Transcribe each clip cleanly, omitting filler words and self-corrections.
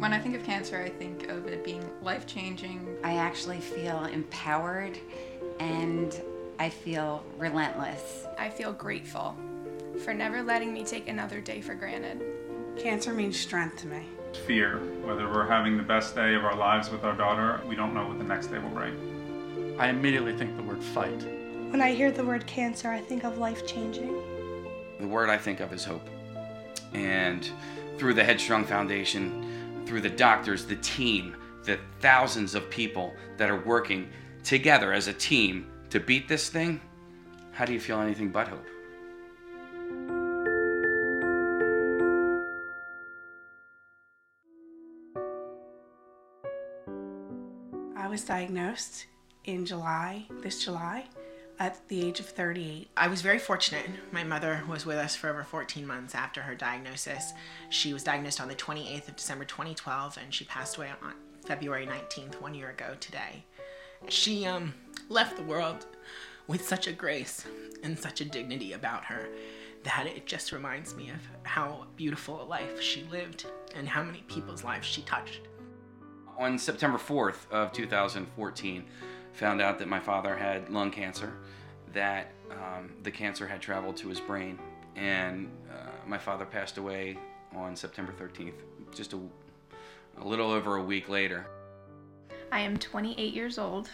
When I think of cancer, I think of it being life-changing. I actually feel empowered and I feel relentless. I feel grateful for never letting me take another day for granted. Cancer means strength to me. Fear, whether we're having the best day of our lives with our daughter, we don't know what the next day will bring. I immediately think the word fight. When I hear the word cancer, I think of life-changing. The word I think of is hope. And through the HEADstrong Foundation, through the doctors, the team, the thousands of people that are working together as a team to beat this thing, how do you feel anything but hope? I was diagnosed in this July, at the age of 38. I was very fortunate. My mother was with us for over 14 months after her diagnosis. She was diagnosed on the 28th of December 2012, and she passed away on February 19th, 1 year ago today. She left the world with such a grace and such a dignity about her that it just reminds me of how beautiful a life she lived and how many people's lives she touched. On September 4th of 2014, found out that my father had lung cancer, that the cancer had traveled to his brain, and my father passed away on September 13th, just a little over a week later. I am 28 years old.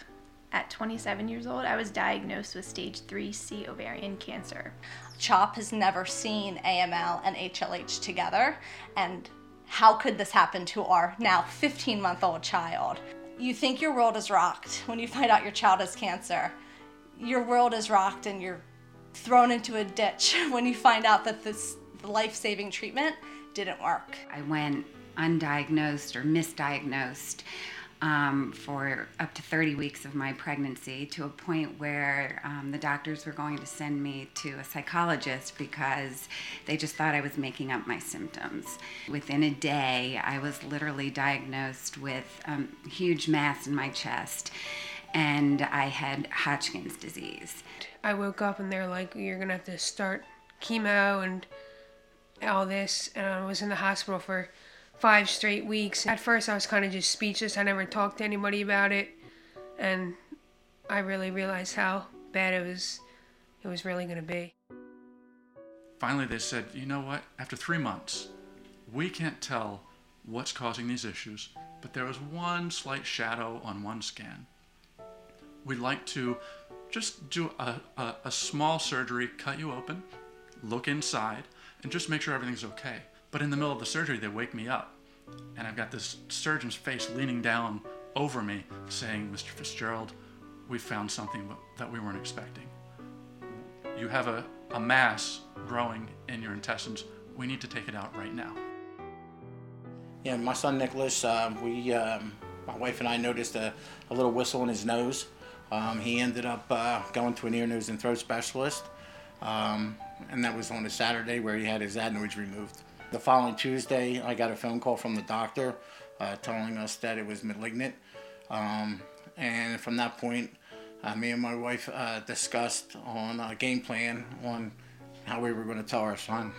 At 27 years old, I was diagnosed with stage 3C ovarian cancer. CHOP has never seen AML and HLH together, and how could this happen to our now 15-month-old child? You think your world is rocked when you find out your child has cancer. Your world is rocked and you're thrown into a ditch when you find out that the life-saving treatment didn't work. I went undiagnosed or misdiagnosed for up to 30 weeks of my pregnancy, to a point where the doctors were going to send me to a psychologist because they just thought I was making up my symptoms. Within a day, I was literally diagnosed with a huge mass in my chest, and I had Hodgkin's disease. I woke up and they're like, you're gonna have to start chemo and all this, and I was in the hospital for 5 straight weeks. At first I was kind of just speechless. I never talked to anybody about it, and I really realized how bad it was really going to be. Finally they said, you know what, after 3 months, we can't tell what's causing these issues, but there was one slight shadow on one scan. We'd like to just do a small surgery, cut you open, look inside, and just make sure everything's okay. But in the middle of the surgery, they wake me up, and I've got this surgeon's face leaning down over me saying, Mr. Fitzgerald, we found something that we weren't expecting. You have a mass growing in your intestines. We need to take it out right now. Yeah, my son Nicholas, my wife and I noticed a little whistle in his nose. He ended up going to an ear, nose, and throat specialist, and that was on a Saturday where he had his adenoids removed. The following Tuesday, I got a phone call from the doctor telling us that it was malignant. And from that point, me and my wife discussed on a game plan on how we were going to tell our son.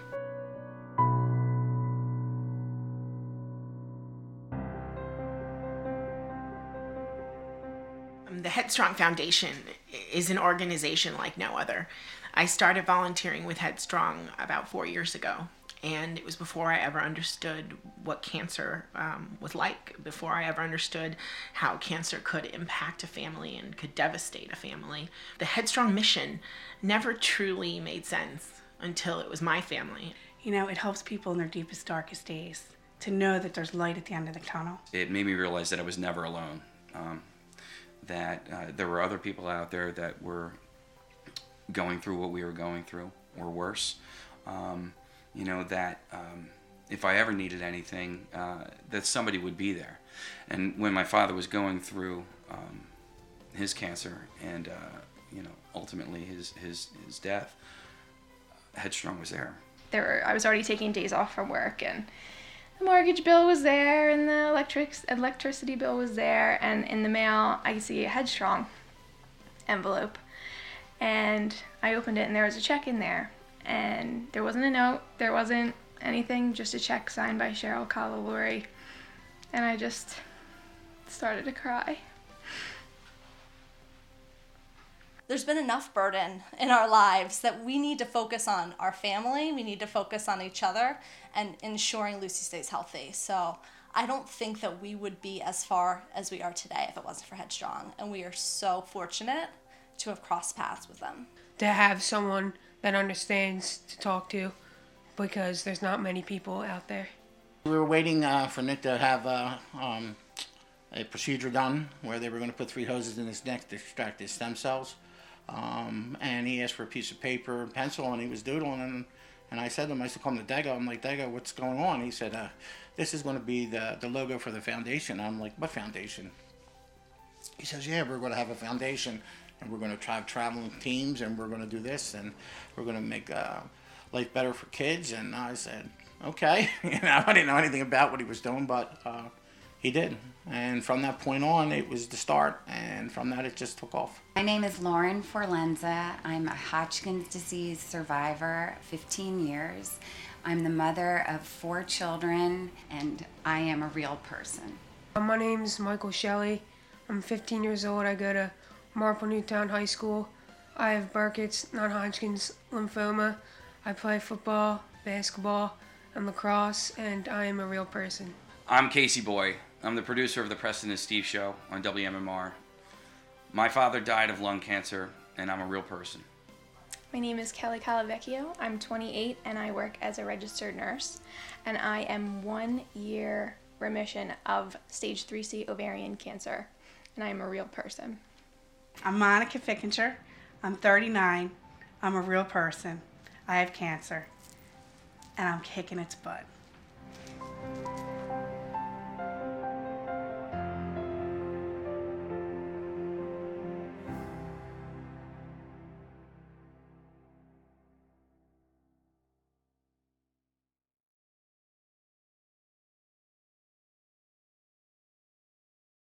The HEADstrong Foundation is an organization like no other. I started volunteering with HEADstrong about 4 years ago. And it was before I ever understood what cancer was like, before I ever understood how cancer could impact a family and could devastate a family. The HEADstrong mission never truly made sense until it was my family. You know, it helps people in their deepest, darkest days to know that there's light at the end of the tunnel. It made me realize that I was never alone, that there were other people out there that were going through what we were going through, or worse. You know, that if I ever needed anything, that somebody would be there. And when my father was going through his cancer and, you know, ultimately his death, HEADstrong was there. I was already taking days off from work, and the mortgage bill was there, and the electricity bill was there, and in the mail I could see a HEADstrong envelope. And I opened it, and there was a check in there. And there wasn't a note, there wasn't anything, just a check signed by Cheryl Calalori. and I just started to cry. There's been enough burden in our lives that we need to focus on our family, we need to focus on each other, and ensuring Lucy stays healthy. So I don't think that we would be as far as we are today if it wasn't for HEADstrong, and we are so fortunate to have crossed paths with them. To have someone that understands to talk to, because there's not many people out there. We were waiting for Nick to have a procedure done where they were going to put 3 hoses in his neck to extract his stem cells. And he asked for a piece of paper and pencil, and he was doodling, and I said to him, I said, "Come to Dago." I'm like, "Dago, what's going on?" He said, "This is going to be the logo for the foundation." I'm like, "What foundation?" He says, "Yeah, we're going to have a foundation, and we're going to have traveling teams, and we're going to do this, and we're going to make life better for kids." And I said, "Okay." I didn't know anything about what he was doing, but he did. And from that point on, it was the start, and from that, it just took off. My name is Lauren Forlenza. I'm a Hodgkin's disease survivor, 15 years. I'm the mother of 4 children, and I am a real person. My name's Michael Shelley. I'm 15 years old. I go to Marple Newtown High School. I have Burkitt's, non-Hodgkin's lymphoma. I play football, basketball, and lacrosse, and I am a real person. I'm Casey Boy. I'm the producer of the Preston and Steve Show on WMMR. My father died of lung cancer, and I'm a real person. My name is Kelly Calavecchio. I'm 28 and I work as a registered nurse, and I am 1 year remission of stage 3C ovarian cancer, and I am a real person. I'm Monica Fickinger. I'm 39. I'm a real person. I have cancer, and I'm kicking its butt.